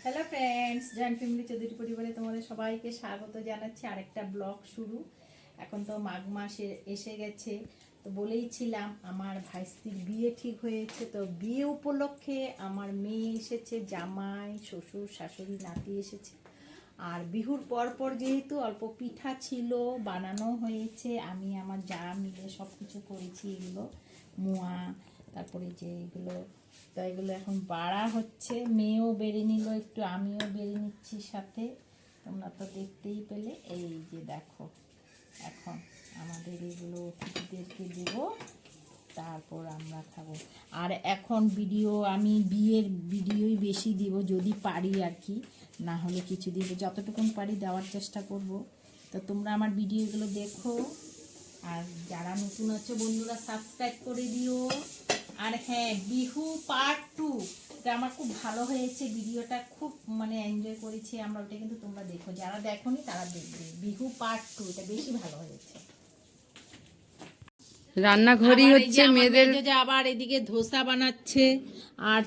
Hello friends, joint family Chowdhury পরিবারে তোমাদের সবাইকে স্বাগত জানাচ্ছি আরেকটা ব্লগ শুরু। এখন তো মাঘ মাস এসে গেছে, তো বলেইছিলাম আমার ভাইস্তির বিয়ে ঠিক হয়েছে। তো বিয়ে উপলক্ষে আমার মেয়ে এসেছে, জামাই, শ্বশুর, শাশুড়ি, নাতি এসেছে। আর বিহুর পর যেহেতু অল্প পিঠা ছিল, বানানো হয়েছে, আমি আমার যা মিলে সব কিছু করেছি। এগুলো মোয়া, তারপরে যে এগুলো, তো এগুলো এখন বাড়া হচ্ছে। মেয়েও বেড়ে নিল একটু, আমিও বেড়ে নিচ্ছি সাথে। তোমরা তো দেখতেই পেলে। এই যে দেখো, এখন আমাদের এগুলো অতিথিদেরকে দেবো, তারপর আমরা খাবো। আর এখন আমি বিয়ের ভিডিওই বেশি দিব, যদি পারি আর কি, না হলে কিছু দিব, যতটুকুন পারি দেওয়ার চেষ্টা করব। তো তোমরা আমার ভিডিওগুলো দেখো, আর যারা নতুন আছে বন্ধুরা সাবস্ক্রাইব করে দিও। আর হ্যাঁ, বিহু পার্ট 2 এটা আমার খুব ভালো হয়েছে, ভিডিওটা খুব এনজয় করেছি আমরা। ওটা কিন্তু তোমরা দেখো, যারা দেখোনি তারা দেখবে। বিহু পার্ট 2 এটা বেশি ভালো হয়েছে। রান্নাঘরই হচ্ছে মেয়েদের। আবার এদিকে ধোসা বানাচ্ছে, আর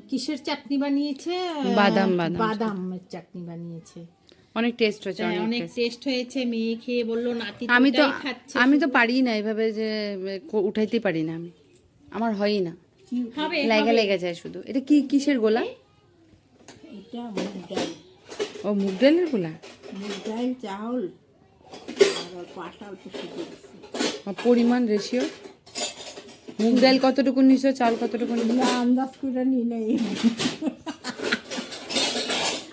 কিসের চাটনি বানিয়েছে? বাদামের চাটনি বানিয়েছে। অনেক টেস্ট হয়েছে, অনেক টেস্ট হয়েছে। মেয়ে খেয়ে বললো নাতি খাচ্ছে। আমি তো পারি না এভাবে, যে উঠাইতে পারি না আমি, আমার হয়ই না, লেগে যায় শুধু। এটা কিসের গোলা? এটা মুগ ডাল। ও, মুগ ডালের গোলা। মুগ ডাল, চাউল আর পাটা অল্প সিদ্ধ। পরিমাণ রেশিও, মুগ ডাল কতটুকু নিছো, চাউল কতটুকু নিছো? আন্দাজ করে নিলে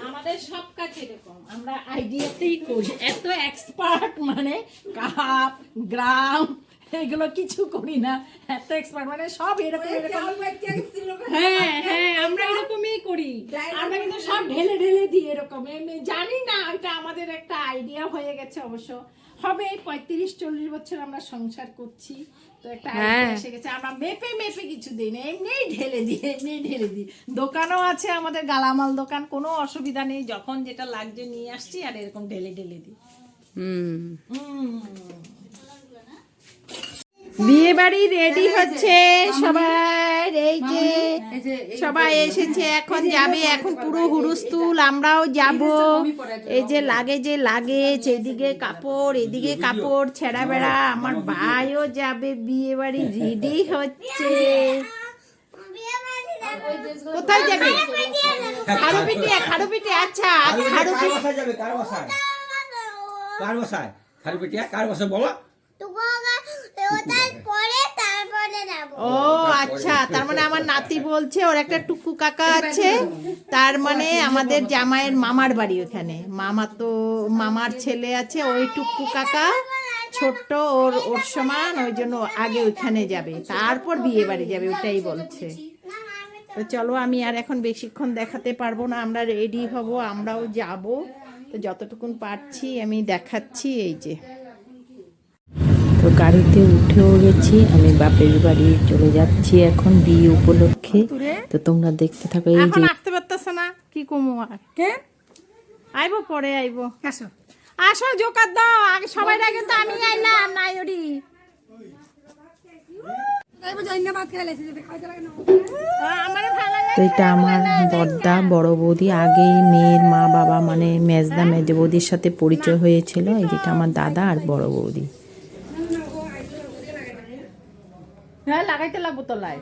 আমাদের সব কাজ এরকম, আমরা আইডিয়াতেই করি। এত এক্সপার্ট কাপ, গ্রাম এগুলো কিছু করি না। এত এক্সপার্ট সব এরকম। হ্যাঁ হ্যাঁ, আমরা এরকমই করি। আমরা কিন্তু সব ঢেলে দিই এরকম। জানি না, এটা আমাদের একটা আইডিয়া হয়ে গেছে। অবশ্য হবে 35-40 বছর আমরা সংসার করছি, তো একটা আইডিয়া এসে গেছে। আমরা মেপে কিছু দিই না, এমনিই ঢেলে দিই। দোকানও আছে আমাদের, গালামাল দোকান, কোনো অসুবিধা নেই। যখন যেটা লাগছে নিয়ে আসছি, আর এরকম ঢেলে দিই। বিয়ে বাড়ি রেডি হচ্ছে সবাই। এই যে সবাই এসেছে, এখন যাবে। এখন পুরো হুড়ুস্থুল, আমরাও যাব। এই যে লাগেজ, এদিকে কাপড় ছেঁড়া বেড়া। আমার ভাইও যাবে বিয়ে বাড়ি, রেডি হচ্ছে। কোথায় যাবে? খাড়ু পিঠে। আচ্ছা, ও আচ্ছা, তার মানে আমার নাতি বলছে ওর একটা টুকু কাকা আছে, তার মানে আমাদের জামাইয়ের মামার বাড়ি ওখানে। মামার ছেলে আছে, ওই টুকু কাকা ছোট্ট, ওর সমান, ওই জন্য আগে ওইখানে যাবে, তারপর বিয়ে বাড়ি যাবে, ওটাই বলছে। তো চলো, আমি আর এখন বেশিক্ষণ দেখাতে পারবো না। আমরা রেডি হব, আমরাও যাব। তো যতটুকুন পারছি আমি দেখাচ্ছি। এই যে তো গাড়িতে উঠেও গেছি, আমি বাপের বাড়ি চলে যাচ্ছি এখন বিয়ে উপলক্ষে। তো তোমরা দেখতে থাকো। এই যে আসতে পারতেছ না, কি কমো আর কে আইবো, পরে আইবো। আসো জোকার দাও, আগে সবাই আগে তো আমি আইলাম নাই ওরি। তো এটা আমার বড়দা, বড় বৌদি। আগেই মেয়ের মা বাবা মেজদা মেজ বৌদির সাথে পরিচয় হয়েছিল। এই যেটা আমার দাদা আর বড় বৌদি। লাগাইতে লাগবো তলায়।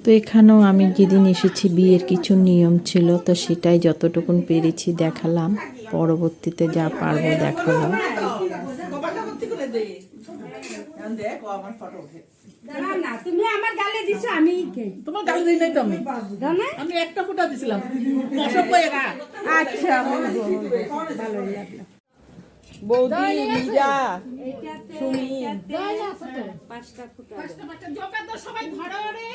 তো এখানেও আমি যেদিন এসেছি বিয়ের কিছু নিয়ম ছিল, তো সেটাই যতটুকুন পেরেছি দেখালাম। পরবর্তীতে যা পারবো দেখালাম। তুমি আমার গালে দিছো, আমি তোমার গাল দিই নাই তো, আমি একটা ফোঁটা দিছিলাম। আচ্ছা, ভালোই লাগলো। বৌদি, মীরা, সুমি, 5টা ফোঁটা। সবাই ঘরে